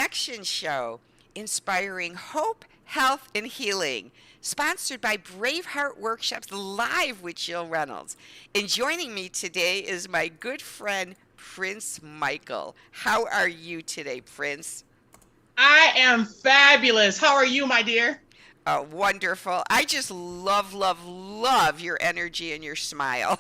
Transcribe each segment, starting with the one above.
Connection Show, inspiring hope, health, and healing. Sponsored by Braveheart Workshops Live with Jill Reynolds. And joining me today is my good friend, Prynce Michael. How are you today, Prynce? I am fabulous. How are you, my dear? Wonderful. I just love, love, love your energy and your smile.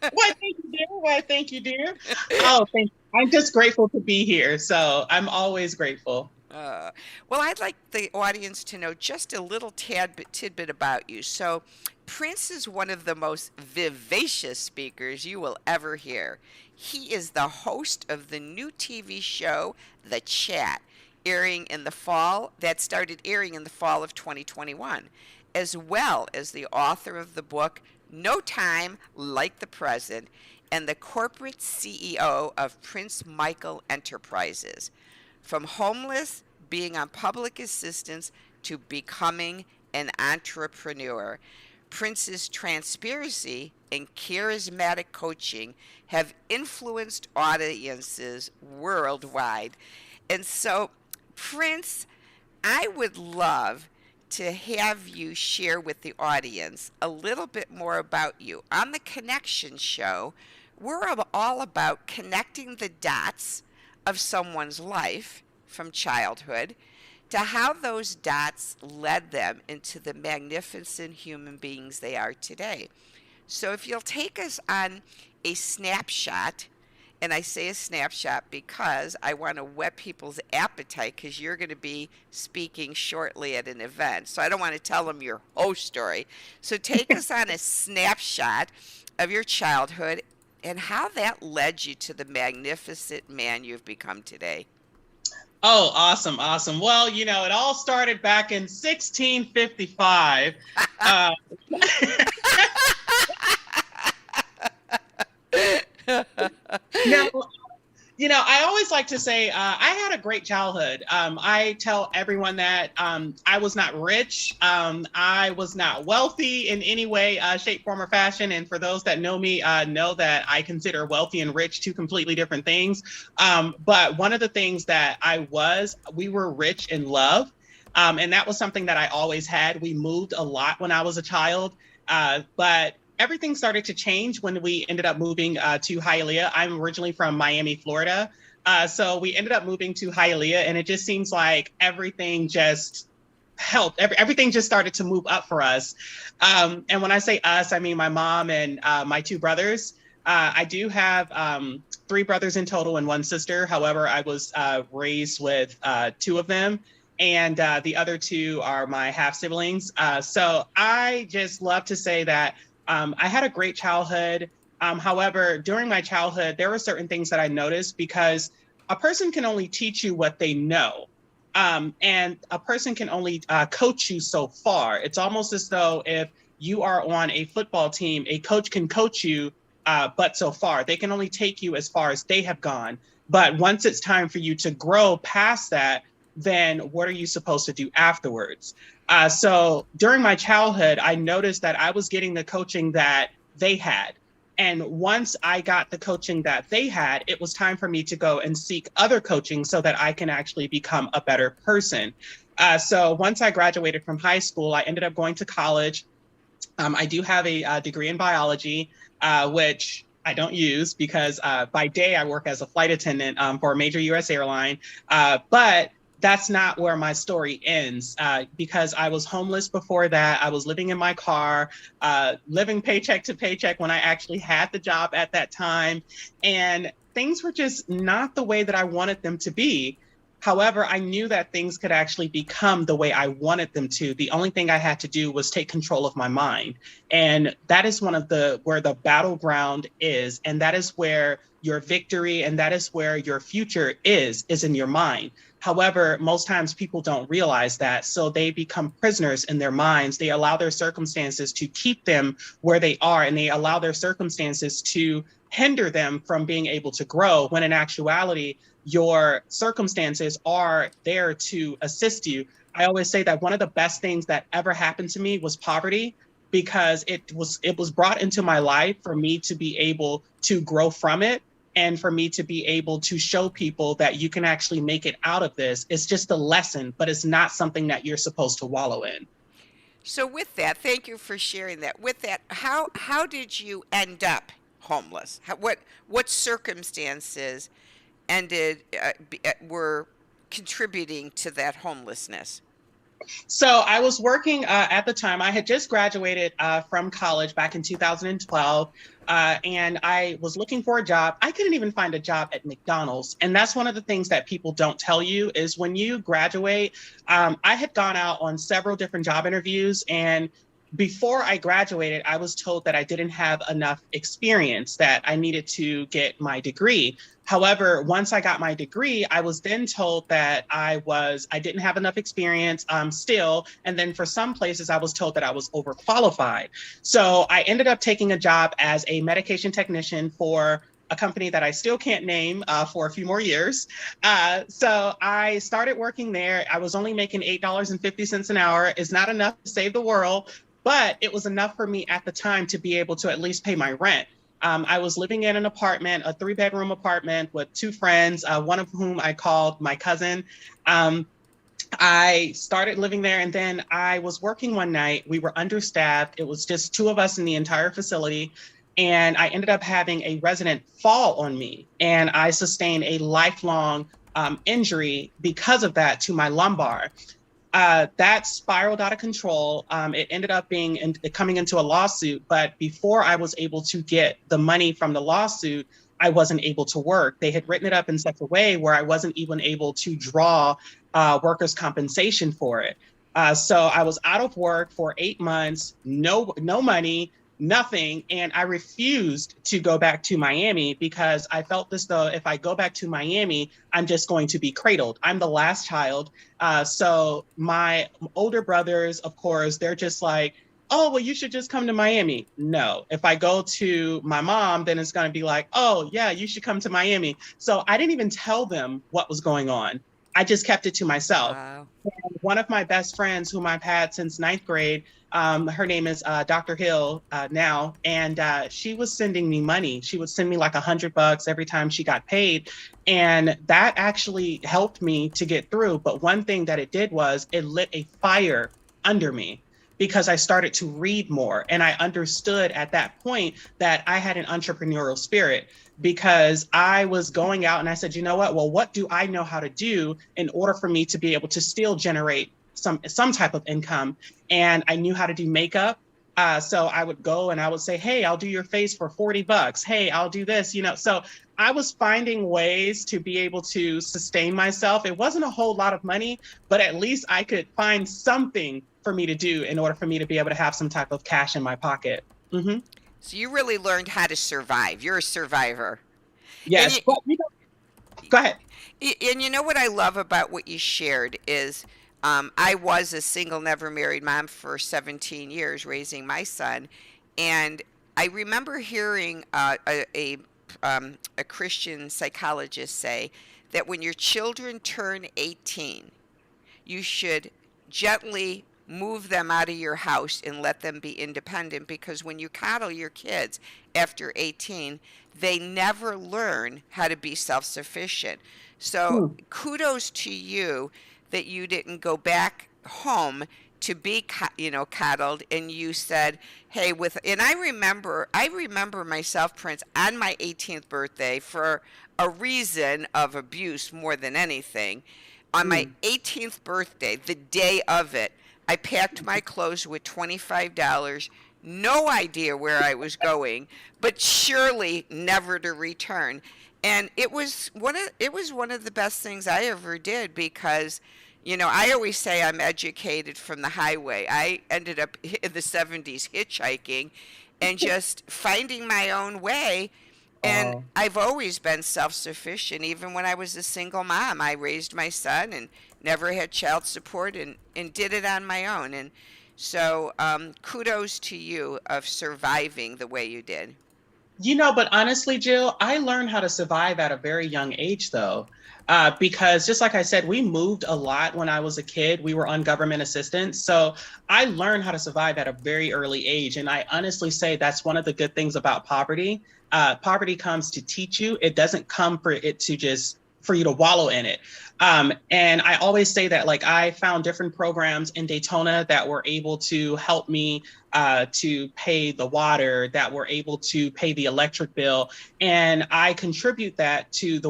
Why, thank you, dear. Why, thank you, dear. Oh, thank you. I'm just grateful to be here. So I'm always grateful. Uh, well, I'd like the audience to know just a little tidbit about you. So, Prince is one of the most vivacious speakers you will ever hear. He is the host of the new TV show, The Chat, that started airing in the fall of 2021, as well as the author of the book No Time Like the Present and the corporate CEO of Prynce Michael Enterprises. From homeless, being on public assistance, to becoming an entrepreneur. Prince's transparency and charismatic coaching have influenced audiences worldwide. And so, Prince, I would love to have you share with the audience a little bit more about you. On the Connection Show, we're all about connecting the dots of someone's life from childhood to how those dots led them into the magnificent human beings they are today. So, if you'll take us on a snapshot, and I say a snapshot because I want to whet people's appetite because you're going to be speaking shortly at an event. So, I don't want to tell them your whole story. So, take us on a snapshot of your childhood and how that led you to the magnificent man you've become today. Oh, awesome, awesome. Well, it all started back in 1655. Uh, now, I always like to say I had a great childhood. I tell everyone that I was not rich. I was not wealthy in any way, shape, form, or fashion. And for those that know me, know that I consider wealthy and rich two completely different things. But one of the things that we were rich in love. And that was something that I always had. We moved a lot when I was a child. But everything started to change when we ended up moving to Hialeah. I'm originally from Miami, Florida. So we ended up moving to Hialeah, and it just seems like everything just helped. Everything just started to move up for us. And when I say us, I mean my mom and my two brothers. I do have three brothers in total and one sister. However, I was raised with two of them. And the other two are my half siblings. So I just love to say that I had a great childhood. However, during my childhood, there were certain things that I noticed because a person can only teach you what they know. And a person can only coach you so far. It's almost as though if you are on a football team, a coach can coach you, but so far. They can only take you as far as they have gone. But once it's time for you to grow past that, then what are you supposed to do afterwards? So during my childhood, I noticed that I was getting the coaching that they had. And once I got the coaching that they had, it was time for me to go and seek other coaching so that I can actually become a better person. So once I graduated from high school, I ended up going to college. I do have a degree in biology, which I don't use because by day I work as a flight attendant for a major U.S. airline. But that's not where my story ends because I was homeless before that. I was living in my car, living paycheck to paycheck when I actually had the job at that time. And things were just not the way that I wanted them to be. However, I knew that things could actually become the way I wanted them to. The only thing I had to do was take control of my mind. And that is where the battleground is. And that is where your victory and that is where your future is in your mind. However, most times people don't realize that. So they become prisoners in their minds. They allow their circumstances to keep them where they are, and they allow their circumstances to hinder them from being able to grow, when in actuality, your circumstances are there to assist you. I always say that one of the best things that ever happened to me was poverty, because it was brought into my life for me to be able to grow from it and for me to be able to show people that you can actually make it out of this. It's just a lesson, but it's not something that you're supposed to wallow in. So with that, thank you for sharing that. With that, how did you end up homeless? What circumstances ended were contributing to that homelessness? So I was working at the time. I had just graduated from college back in 2012, and I was looking for a job. I couldn't even find a job at McDonald's, and that's one of the things that people don't tell you is when you graduate. I had gone out on several different job interviews, and before I graduated, I was told that I didn't have enough experience, that I needed to get my degree. However, once I got my degree, I was then told that I didn't have enough experience still. And then for some places, I was told that I was overqualified. So I ended up taking a job as a medication technician for a company that I still can't name for a few more years. So I started working there. I was only making $8.50 an hour. It's not enough to save the world, but it was enough for me at the time to be able to at least pay my rent. I was living in an apartment, a 3-bedroom apartment with 2 friends, one of whom I called my cousin. I started living there, and then I was working one night. We were understaffed. It was just 2 of us in the entire facility. And I ended up having a resident fall on me, and I sustained a lifelong injury because of that to my lumbar. That spiraled out of control. It ended up coming into a lawsuit, but before I was able to get the money from the lawsuit, I wasn't able to work. They had written it up in such a way where I wasn't even able to draw workers' compensation for it. So I was out of work for 8 months, no money, nothing. And I refused to go back to Miami because I felt as though if I go back to Miami, I'm just going to be cradled. I'm the last child. So my older brothers, of course, they're just like, oh, well, you should just come to Miami. No, if I go to my mom, then it's going to be like, oh, yeah, you should come to Miami. So I didn't even tell them what was going on. I just kept it to myself. Wow. And one of my best friends, whom I've had since 9th grade, her name is Dr. Hill now, and she was sending me money. She would send me like $100 every time she got paid. And that actually helped me to get through. But one thing that it did was it lit a fire under me, because I started to read more. And I understood at that point that I had an entrepreneurial spirit, because I was going out and I said, you know what? Well, what do I know how to do in order for me to be able to still generate some type of income? And I knew how to do makeup. So I would go and I would say, hey, I'll do your face for $40. Hey, I'll do this, So I was finding ways to be able to sustain myself. It wasn't a whole lot of money, but at least I could find something for me to do in order for me to be able to have some type of cash in my pocket. Mm-hmm. So you really learned how to survive. You're a survivor. Yes. And But, go ahead. and you know what I love about what you shared is I was a single, never married mom for 17 years raising my son. And I remember hearing a Christian psychologist say that when your children turn 18, you should gently move them out of your house and let them be independent, because when you coddle your kids after 18, they never learn how to be self-sufficient. So kudos to you that you didn't go back home to be coddled, and you said, hey, and I remember myself, Prynce, on my 18th birthday, for a reason of abuse more than anything. On my 18th birthday, the day of it, I packed my clothes with $25, no idea where I was going, but surely never to return. And it was one of the best things I ever did, because I always say I'm educated from the highway. I ended up in the 70s hitchhiking and just finding my own way. And I've always been self-sufficient. Even when I was a single mom, I raised my son and never had child support, and did it on my own. And so kudos to you of surviving the way you did. But honestly, Jill, I learned how to survive at a very young age, though, because just like I said, we moved a lot when I was a kid. We were on government assistance. So I learned how to survive at a very early age. And I honestly say that's one of the good things about poverty, Poverty comes to teach you. It doesn't come for it to just for you to wallow in it. And I always say that, like, I found different programs in Daytona that were able to help me to pay the water, that were able to pay the electric bill. And I contribute that to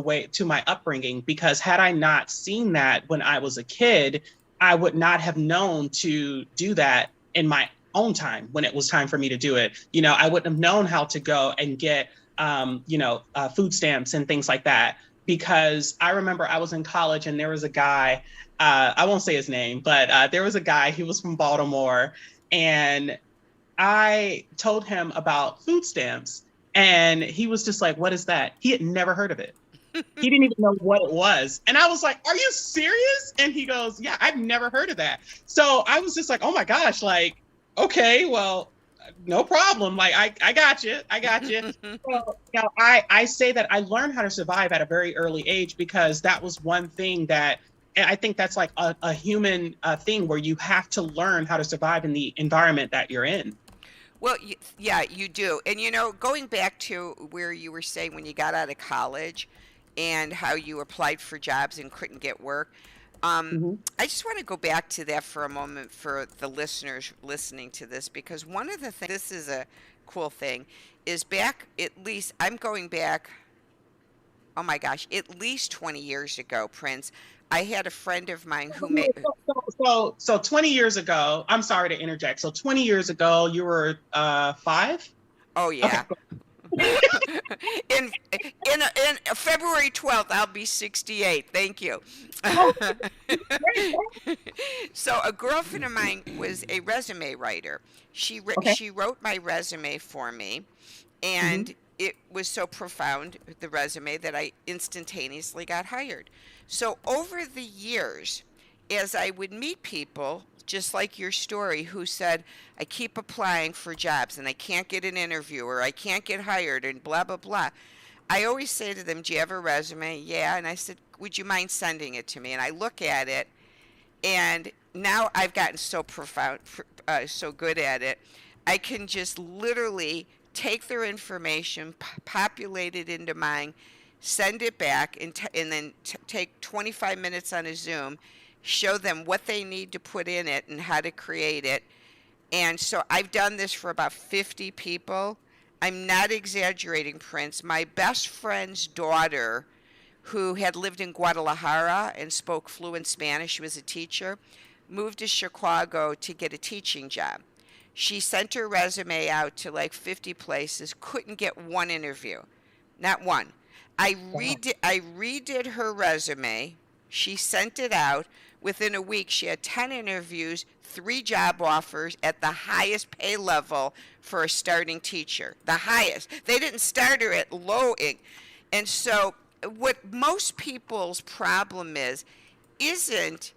my upbringing, because had I not seen that when I was a kid, I would not have known to do that in my own time when it was time for me to do it. I wouldn't have known how to go and get, food stamps and things like that. Because I remember I was in college and there was a guy, I won't say his name, but there was a guy, he was from Baltimore, and I told him about food stamps, and he was just like, "What is that?" He had never heard of it. He didn't even know what it was. And I was like, "Are you serious?" And he goes, "Yeah, I've never heard of that." So I was just like, "Oh my gosh, like, okay, well, no problem. Like, I got you. I got you." So, I say that I learned how to survive at a very early age, because that was one thing that, and I think that's like a human thing, where you have to learn how to survive in the environment that you're in. Well, yeah, you do. And going back to where you were saying when you got out of college and how you applied for jobs and couldn't get work, Mm-hmm. I just want to go back to that for a moment for the listeners listening to this, because one of the things, this is a cool thing, is back, at least, I'm going back, oh my gosh, at least 20 years ago, Prince. I had a friend of mine who made, So 20 years ago, I'm sorry to interject. So 20 years ago, you were 5? oh Okay. yeah. In February 12th, I'll be 68. Thank you. Oh, great. So a girlfriend of mine was a resume writer. Okay. She wrote my resume for me, Hmm. and it was so profound, the resume, that I instantaneously got hired. So over the years, as I would meet people just like your story, who said, I keep applying for jobs and I can't get an interview, or I can't get hired, and blah blah blah, I always say to them, do you have a resume? Yeah. And I said, would you mind sending it to me? And I look at it, and now I've gotten so profound, so good at it. I can just literally take their information, populate it into mine, send it back, and then take 25 minutes on a Zoom, show them what they need to put in it and how to create it. And so I've done this for about 50 people. I'm not exaggerating, Prince. My best friend's daughter, who had lived in Guadalajara and spoke fluent Spanish, she was a teacher, moved to Chicago to get a teaching job. She sent her resume out to like 50 places, couldn't get one interview. Not one. Wow. I redid her resume. She sent it out. Within a week, she had 10 interviews, 3 job offers at the highest pay level for a starting teacher. The highest. They didn't start her at low. And so, what most people's problem is, isn't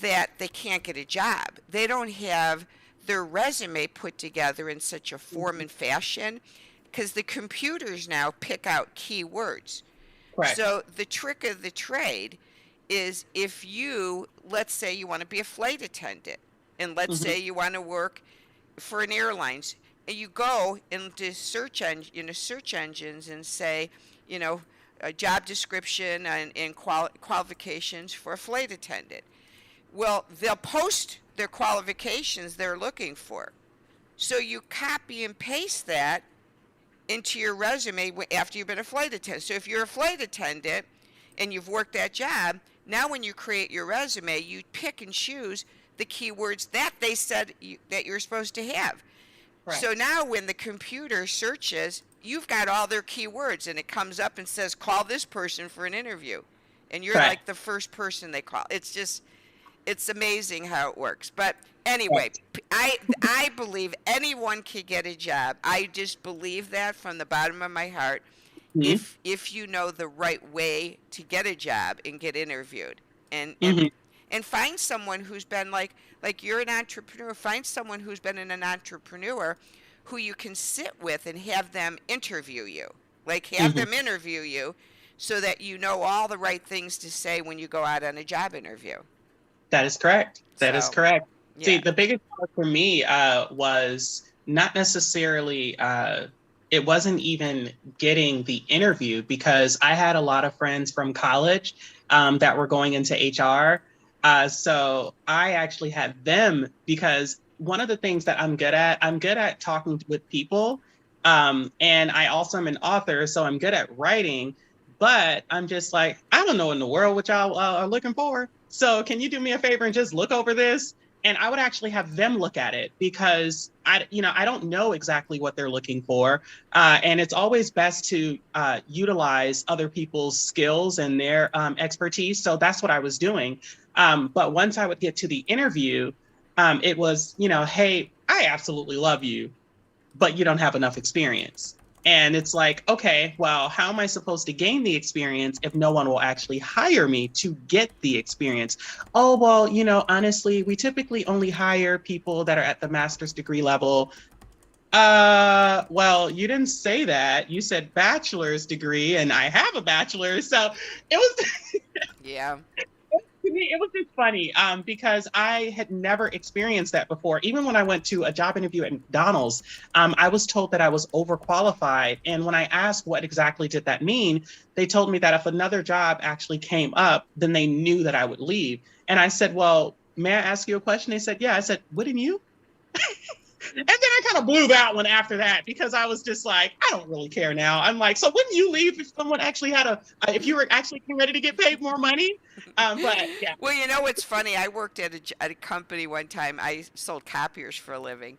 that they can't get a job. They don't have their resume put together in such a form Mhm. and fashion, because the computers now pick out keywords. Correct. So the trick of the trade is, if you, let's say you want to be a flight attendant, and let's Hmm. say you want to work for an airlines, and you go into search engines and say, you know, a job description and qualifications for a flight attendant. Well, they'll post their qualifications they're looking for. So you copy and paste that into your resume after you've been a flight attendant. So if you're a flight attendant and you've worked that job, now when you create your resume, you pick and choose the keywords that they said that you're supposed to have. So Correct. now when the computer searches, you've got all their keywords, and it comes up and says, call this person for an interview. And you're Correct. like the first person they call. It's amazing how it works. But anyway, Correct. I believe anyone can get a job. I just believe that from the bottom of my heart. Hmm. If you know the right way to get a job and get interviewed, and and Hmm. and find someone who's been like you're an entrepreneur. Find someone who's been an entrepreneur, who you can sit with and have them interview you. Like, have Hmm. them interview you, so that you know all the right things to say when you go out on a job interview. That is correct. That is So, correct. See, yeah. the biggest part for me was not necessarily. it wasn't even getting the interview because I had a lot of friends from college that were going into HR. So I actually had them because one of the things that I'm good at talking with people. And I also am an author, so I'm good at writing. But I'm just like, I don't know in the world what y'all are looking for. So can you do me a favor and just look over this? And I would actually have them look at it because I don't know exactly what they're looking for. And it's always best to utilize other people's skills and their expertise. So that's what I was doing. But once I would get to the interview, it was, hey, I absolutely love you, but you don't have enough experience. And it's like, okay, well, how am I supposed to gain the experience if no one will actually hire me to get the experience? Oh, well, honestly, we typically only hire people that are at the master's degree level. Well, you didn't say that. You said bachelor's degree, and I have a bachelor's. So it was Yeah. to me, it was just funny because I had never experienced that before. Even when I went to a job interview at McDonald's, I was told that I was overqualified. And when I asked what exactly did that mean, they told me that if another job actually came up, then they knew that I would leave. And I said, well, may I ask you a question? They said, yeah. I said, wouldn't you? And then I kind of blew that one after that because I was just like, I don't really care now. I'm like, so wouldn't you leave if someone actually had if you were actually ready to get paid more money? But yeah. Well, it's funny. I worked at a company one time. I sold copiers for a living,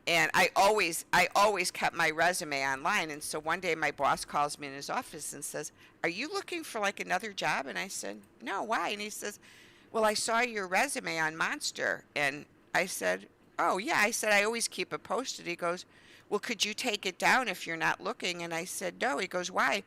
and I always kept my resume online. And so one day my boss calls me in his office and says, "Are you looking for like another job?" And I said, "No, why?" And he says, "Well, I saw your resume on Monster." And I said, "Oh, yeah." I said, "I always keep it posted." He goes, "Well, could you take it down if you're not looking?" And I said, "No." He goes, "Why?"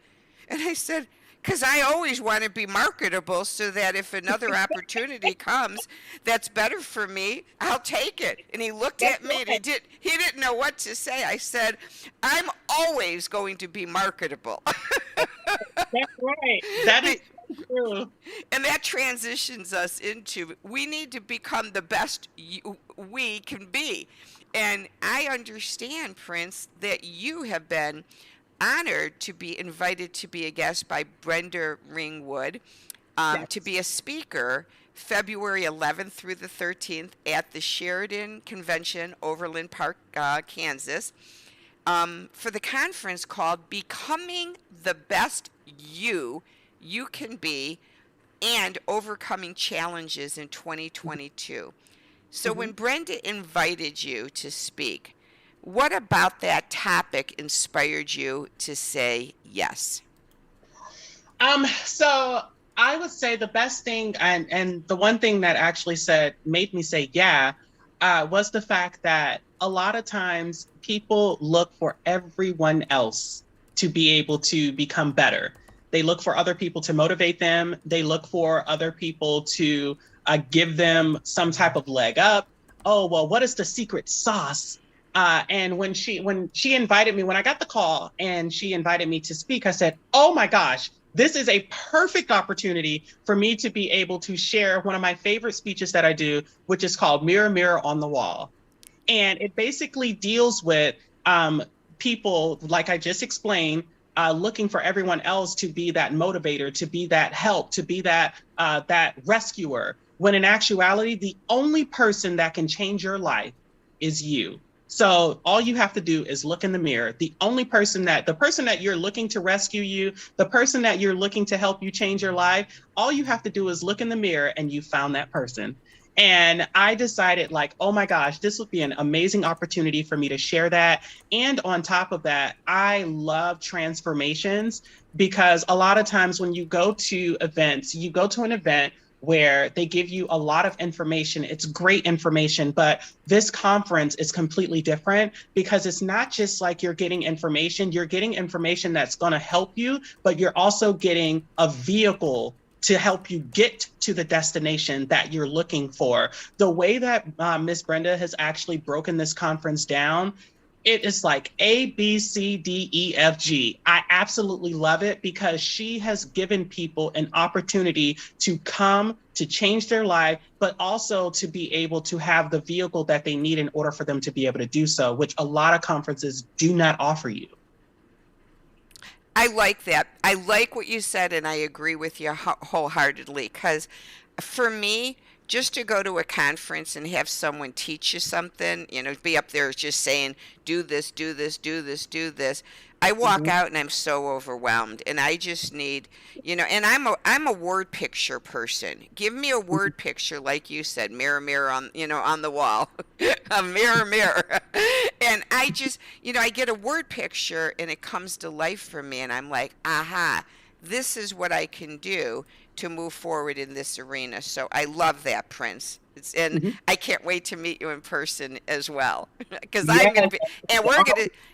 And I said, "Because I always want to be marketable so that if another opportunity comes that's better for me, I'll take it." And he looked That's at me and right. he didn't know what to say. I said, "I'm always going to be marketable." That's right. That is Be- so true. And that transitions us into we need to become the best we can be. And I understand, Prince, that you have been honored to be invited to be a guest by Brenda Ringwood to Yes. be a speaker February 11th through the 13th at the Sheridan Convention, Overland Park, Kansas, for the conference called Becoming the Best You Can Be and Overcoming Challenges in 2022. So Mhm. when Brenda invited you to speak, what about that topic inspired you to say yes? So I would say the best thing and the one thing that actually said made me say yeah was the fact that a lot of times people look for everyone else to be able to become better. They look for other people to motivate them. They look for other people to give them some type of leg up. Oh, well, what is the secret sauce? And when she invited me, when I got the call and she invited me to speak, I said, "Oh my gosh, this is a perfect opportunity for me to be able to share one of my favorite speeches that I do, which is called Mirror, Mirror on the Wall." And it basically deals with um, people, like I just explained, looking for everyone else to be that motivator, to be that help, to be that rescuer. When in actuality, the only person that can change your life is you. So all you have to do is look in the mirror. The person that you're looking to rescue you, the person that you're looking to help you change your life, all you have to do is look in the mirror and you found that person. And I decided, like, oh my gosh, this would be an amazing opportunity for me to share that. And on top of that, I love transformations because a lot of times when you go to events, you go to an event where they give you a lot of information. It's great information, but this conference is completely different because it's not just like you're getting information that's going to help you, but you're also getting a vehicle to help you get to the destination that you're looking for. The way that Miss Brenda has actually broken this conference down, it is like A, B, C, D, E, F, G. I absolutely love it because she has given people an opportunity to come to change their life, but also to be able to have the vehicle that they need in order for them to be able to do so, which a lot of conferences do not offer you. I like that. I like what you said, and I agree with you wholeheartedly. Because for me, just to go to a conference and have someone teach you something, be up there just saying, do this, do this, do this, do this. I walk Mhm. out and I'm so overwhelmed, and I just need, and I'm a word picture person. Give me a Mhm. word picture, like you said, mirror, mirror on, on the wall, a mirror, mirror, and I get a word picture and it comes to life for me, and I'm like, aha, this is what I can do to move forward in this arena. So I love that, Prince. And Mhm. I can't wait to meet you in person as well, because I'm going to Yes. be,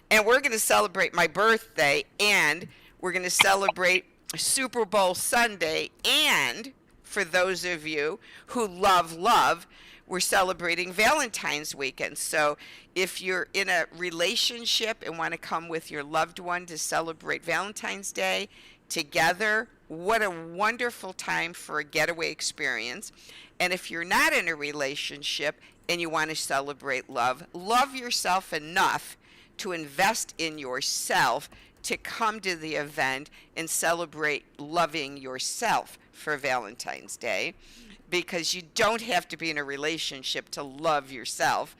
and we're going to celebrate my birthday, and we're going to celebrate Super Bowl Sunday, and for those of you who love, we're celebrating Valentine's weekend. So if you're in a relationship and want to come with your loved one to celebrate Valentine's Day together, what a wonderful time for a getaway experience. And if you're not in a relationship and you want to celebrate love, love yourself enough to invest in yourself to come to the event and celebrate loving yourself for Valentine's Day, because you don't have to be in a relationship to love yourself.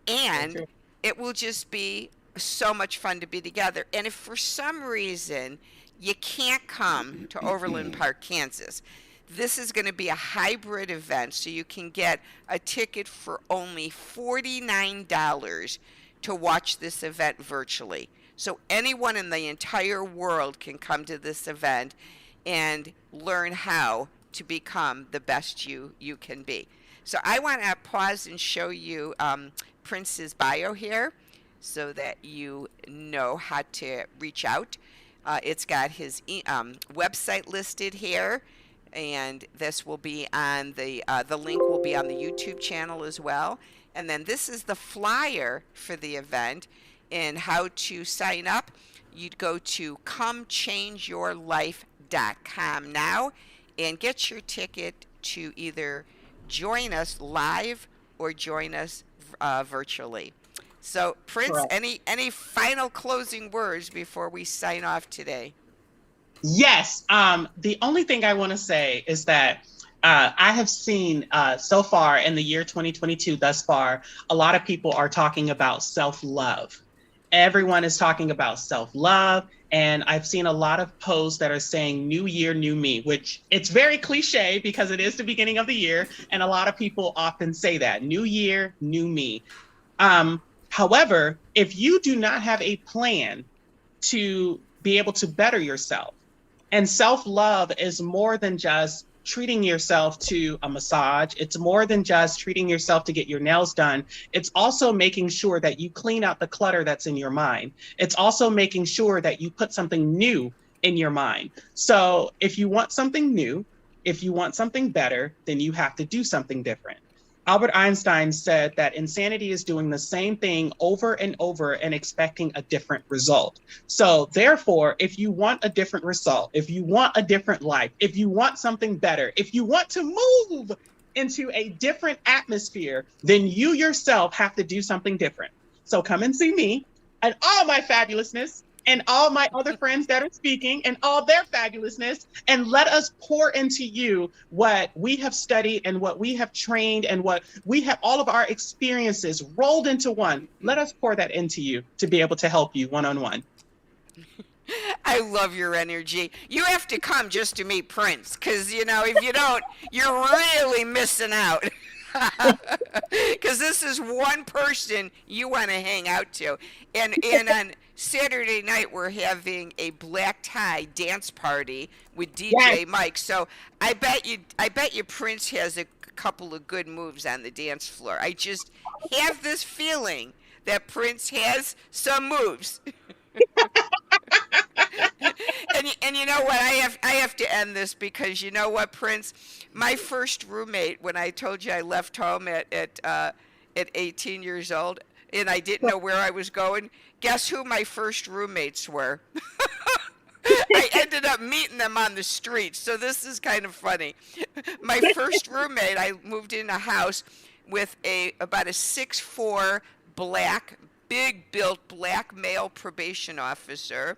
So And true. it will just be so much fun to be together. And if for some reason you can't come to Overland Park, Kansas, this is going to be a hybrid event, so you can get a ticket for only $49 to watch this event virtually. So anyone in the entire world can come to this event and learn how to become the best you can be. So I want to pause and show you Prince's bio here so that you know how to reach out. It's got his website listed here, and this will be on the link will be on the YouTube channel as well. And then this is the flyer for the event and how to sign up. You'd go to comechangeyourlife.com now and get your ticket to either join us live or join us virtually. So, Prince, Correct. any final closing words before we sign off today? Yes. The only thing I want to say is that I have seen so far in the year 2022 thus far, a lot of people are talking about self love. Everyone is talking about self love. And I've seen a lot of posts that are saying new year, new me, which it's very cliche because it is the beginning of the year. And a lot of people often say that new year, new me. However, if you do not have a plan to be able to better yourself, and self love is more than just treating yourself to a massage. It's more than just treating yourself to get your nails done. It's also making sure that you clean out the clutter that's in your mind. It's also making sure that you put something new in your mind. So if you want something new, if you want something better, then you have to do something different. Albert Einstein said that insanity is doing the same thing over and over and expecting a different result. So, therefore, if you want a different result, if you want a different life, if you want something better, if you want to move into a different atmosphere, then you yourself have to do something different. So, come and see me and all my fabulousness and all my other friends that are speaking and all their fabulousness, and let us pour into you what we have studied and what we have trained and what we have, all of our experiences rolled into one. Let us pour that into you to be able to help you one on one. I love your energy. You have to come just to meet Prince, because if you don't, you're really missing out. Because this is one person you want to hang out to, and on Saturday night we're having a black tie dance party with Yes. DJ Mike. So I bet you Prince has a couple of good moves on the dance floor. I just have this feeling that Prince has some moves. And you know what? I have to end this, because you know what, Prince? My first roommate, when I told you I left home at 18 years old and I didn't know where I was going, guess who my first roommates were? I ended up meeting them on the street. So this is kind of funny. My first roommate, I moved in a house with about a 6'4" black, big built black male probation officer.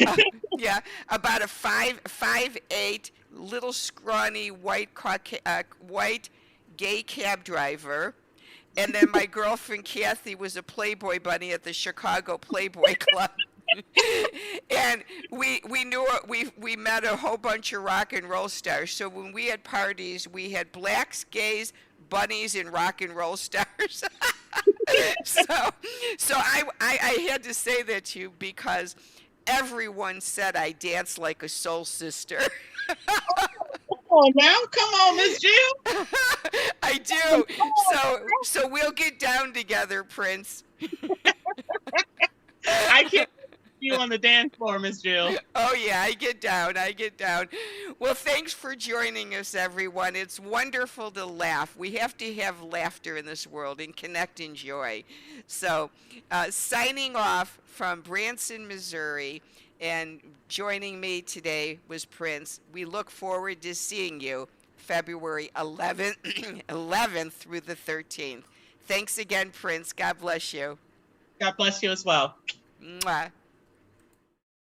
Uh, yeah, about a 5'8", little scrawny white gay cab driver. And then my girlfriend Kathy was a Playboy bunny at the Chicago Playboy Club. And we knew we met a whole bunch of rock and roll stars. So when we had parties, we had blacks, gays, bunnies, and rock and roll stars. so I had to say that to you because everyone said I danced like a soul sister. Oh, now come on, Miss Jill. I do. So we'll get down together, Prince. I can't see you on the dance floor, Miss Jill. Oh yeah, I get down. I get down. Well, thanks for joining us, everyone. It's wonderful to laugh. We have to have laughter in this world and connect in joy. So, signing off from Branson, Missouri, and joining me today was Prince. We look forward to seeing you February 11th, 11th through the 13th. Thanks again, Prince. God bless you. God bless you as well. Mwah.